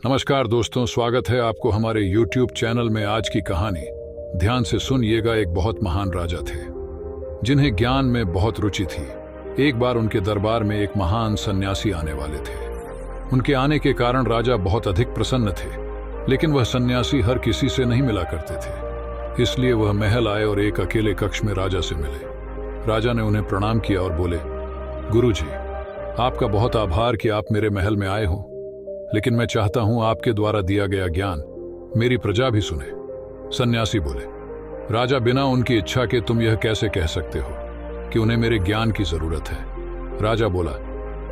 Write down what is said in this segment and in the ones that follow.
नमस्कार दोस्तों, स्वागत है आपको हमारे YouTube चैनल में। आज की कहानी ध्यान से सुनिएगा। एक बहुत महान राजा थे जिन्हें ज्ञान में बहुत रुचि थी। एक बार उनके दरबार में एक महान सन्यासी आने वाले थे। उनके आने के कारण राजा बहुत अधिक प्रसन्न थे, लेकिन वह सन्यासी हर किसी से नहीं मिला करते थे। इसलिए वह महल आए और एक अकेले कक्ष में राजा से मिले। राजा ने उन्हें प्रणाम किया और बोले, गुरुजी, आपका बहुत आभार कि आप मेरे महल में आए हो, लेकिन मैं चाहता हूं आपके द्वारा दिया गया ज्ञान मेरी प्रजा भी सुने। सन्यासी बोले, राजा, बिना उनकी इच्छा के तुम यह कैसे कह सकते हो कि उन्हें मेरे ज्ञान की जरूरत है? राजा बोला,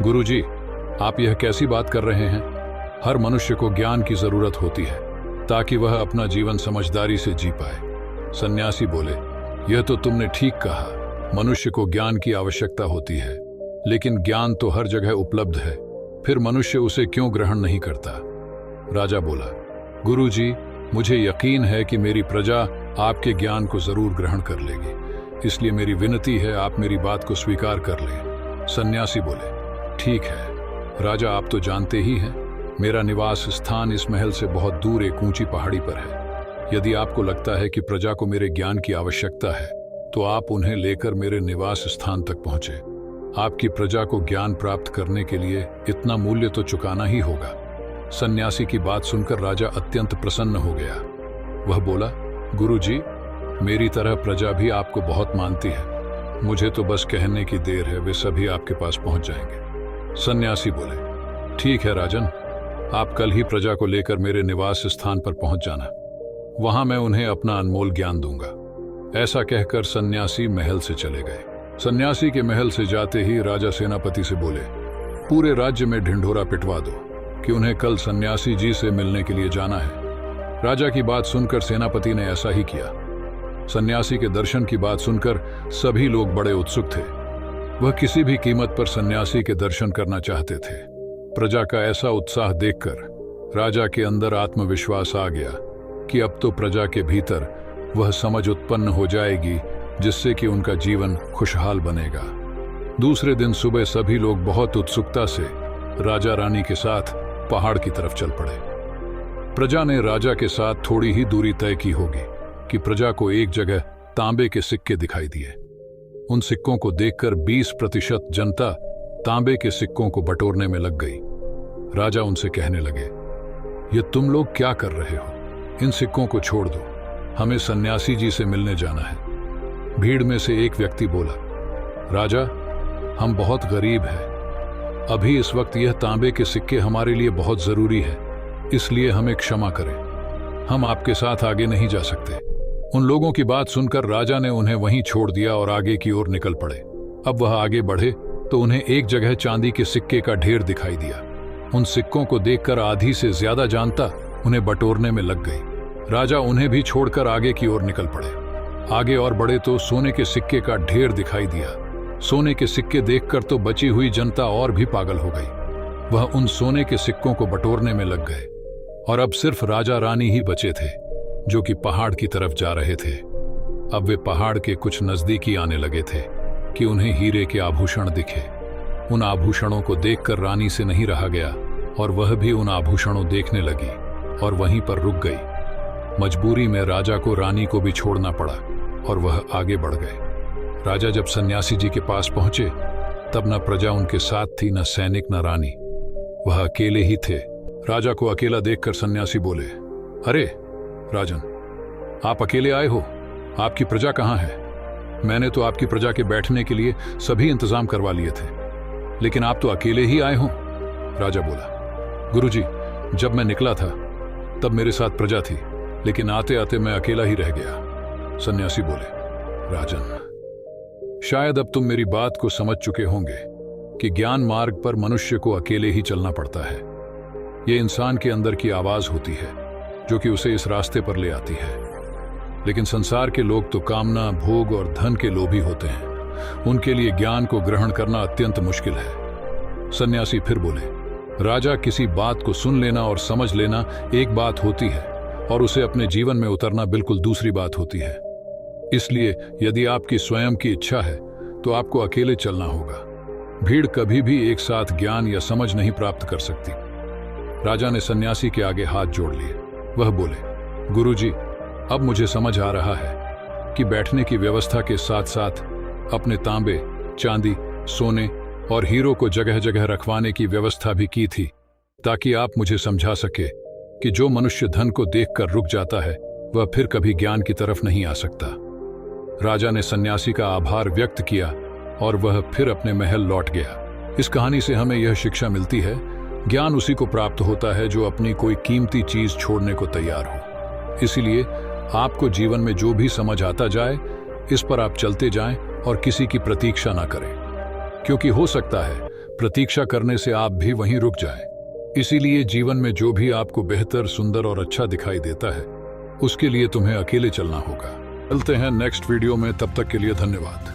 गुरुजी, आप यह कैसी बात कर रहे हैं? हर मनुष्य को ज्ञान की जरूरत होती है ताकि वह अपना जीवन समझदारी से जी पाए। सन्यासी बोले, यह तो तुमने ठीक कहा, मनुष्य को ज्ञान की आवश्यकता होती है, लेकिन ज्ञान तो हर जगह उपलब्ध है, फिर मनुष्य उसे क्यों ग्रहण नहीं करता? राजा बोला, गुरुजी, मुझे यकीन है कि मेरी प्रजा आपके ज्ञान को जरूर ग्रहण कर लेगी, इसलिए मेरी विनती है आप मेरी बात को स्वीकार कर लें। सन्यासी बोले, ठीक है राजा, आप तो जानते ही हैं मेरा निवास स्थान इस महल से बहुत दूर एक ऊंची पहाड़ी पर है। यदि आपको लगता है कि प्रजा को मेरे ज्ञान की आवश्यकता है तो आप उन्हें लेकर मेरे निवास स्थान तक पहुंचे। आपकी प्रजा को ज्ञान प्राप्त करने के लिए इतना मूल्य तो चुकाना ही होगा। सन्यासी की बात सुनकर राजा अत्यंत प्रसन्न हो गया। वह बोला, गुरुजी, मेरी तरह प्रजा भी आपको बहुत मानती है, मुझे तो बस कहने की देर है, वे सभी आपके पास पहुंच जाएंगे। सन्यासी बोले, ठीक है राजन, आप कल ही प्रजा को लेकर मेरे निवास स्थान पर पहुंच जाना, वहां मैं उन्हें अपना अनमोल ज्ञान दूंगा। ऐसा कहकर सन्यासी महल से चले गए। सन्यासी के महल से जाते ही राजा सेनापति से बोले, पूरे राज्य में ढिंढोरा पिटवा दो कि उन्हें कल सन्यासी जी से मिलने के लिए जाना है। राजा की बात सुनकर सेनापति ने ऐसा ही किया। सन्यासी के दर्शन की बात सुनकर सभी लोग बड़े उत्सुक थे। वह किसी भी कीमत पर सन्यासी के दर्शन करना चाहते थे। प्रजा का ऐसा उत्साह देखकर राजा के अंदर आत्मविश्वास आ गया कि अब तो प्रजा के भीतर वह समझ उत्पन्न हो जाएगी जिससे कि उनका जीवन खुशहाल बनेगा। दूसरे दिन सुबह सभी लोग बहुत उत्सुकता से राजा रानी के साथ पहाड़ की तरफ चल पड़े। प्रजा ने राजा के साथ थोड़ी ही दूरी तय की होगी कि प्रजा को एक जगह तांबे के सिक्के दिखाई दिए। उन सिक्कों को देखकर 20% जनता तांबे के सिक्कों को बटोरने में लग गई। राजा उनसे कहने लगे, ये तुम लोग क्या कर रहे हो? इन सिक्कों को छोड़ दो, हमें सन्यासी जी से मिलने जाना है। भीड़ में से एक व्यक्ति बोला, राजा, हम बहुत गरीब हैं, अभी इस वक्त यह तांबे के सिक्के हमारे लिए बहुत जरूरी है, इसलिए हमें क्षमा करें, हम आपके साथ आगे नहीं जा सकते। उन लोगों की बात सुनकर राजा ने उन्हें वहीं छोड़ दिया और आगे की ओर निकल पड़े। अब वह आगे बढ़े तो उन्हें एक जगह चांदी के सिक्के का ढेर दिखाई दिया। उन सिक्कों को देखकर आधी से ज्यादा जनता उन्हें बटोरने में लग गई। राजा उन्हें भी छोड़कर आगे की ओर निकल पड़े। आगे और बढ़े तो सोने के सिक्के का ढेर दिखाई दिया। सोने के सिक्के देखकर तो बची हुई जनता और भी पागल हो गई। वह उन सोने के सिक्कों को बटोरने में लग गए और अब सिर्फ राजा रानी ही बचे थे जो कि पहाड़ की तरफ जा रहे थे। अब वे पहाड़ के कुछ नजदीक ही आने लगे थे कि उन्हें हीरे के आभूषण दिखे। उन आभूषणों को देखकर रानी से नहीं रहा गया और वह भी उन आभूषणों देखने लगी और वहीं पर रुक गई। मजबूरी में राजा को रानी को भी छोड़ना पड़ा और वह आगे बढ़ गए। राजा जब सन्यासी जी के पास पहुंचे तब न प्रजा उनके साथ थी, न सैनिक, न रानी, वह अकेले ही थे। राजा को अकेला देखकर सन्यासी बोले, अरे राजन, आप अकेले आए हो, आपकी प्रजा कहाँ है? मैंने तो आपकी प्रजा के बैठने के लिए सभी इंतजाम करवा लिए थे, लेकिन आप तो अकेले ही आए हो। राजा बोला, गुरुजी, जब मैं निकला था तब मेरे साथ प्रजा थी, लेकिन आते आते मैं अकेला ही रह गया। सन्यासी बोले, राजन, शायद अब तुम मेरी बात को समझ चुके होंगे कि ज्ञान मार्ग पर मनुष्य को अकेले ही चलना पड़ता है। यह इंसान के अंदर की आवाज होती है जो कि उसे इस रास्ते पर ले आती है। लेकिन संसार के लोग तो कामना, भोग और धन के लोभी होते हैं, उनके लिए ज्ञान को ग्रहण करना अत्यंत मुश्किल है। सन्यासी फिर बोले, राजा, किसी बात को सुन लेना और समझ लेना एक बात होती है और उसे अपने जीवन में उतरना बिल्कुल दूसरी बात होती है। इसलिए यदि आपकी स्वयं की इच्छा है तो आपको अकेले चलना होगा। भीड़ कभी भी एक साथ ज्ञान या समझ नहीं प्राप्त कर सकती। राजा ने सन्यासी के आगे हाथ जोड़ लिए। वह बोले, गुरुजी, अब मुझे समझ आ रहा है कि बैठने की व्यवस्था के साथ साथ अपने तांबे, चांदी, सोने और हीरो को जगह जगह रखवाने की व्यवस्था भी की थी, ताकि आप मुझे समझा सके कि जो मनुष्य धन को देखकर रुक जाता है वह फिर कभी ज्ञान की तरफ नहीं आ सकता। राजा ने सन्यासी का आभार व्यक्त किया और वह फिर अपने महल लौट गया। इस कहानी से हमें यह शिक्षा मिलती है, ज्ञान उसी को प्राप्त होता है जो अपनी कोई कीमती चीज छोड़ने को तैयार हो। इसीलिए आपको जीवन में जो भी समझ आता जाए, इस पर आप चलते जाएं और किसी की प्रतीक्षा ना करें, क्योंकि हो सकता है प्रतीक्षा करने से आप भी वहीं रुक जाएं। इसीलिए जीवन में जो भी आपको बेहतर, सुंदर और अच्छा दिखाई देता है, उसके लिए तुम्हें अकेले चलना होगा। मिलते हैं नेक्स्ट वीडियो में, तब तक के लिए धन्यवाद।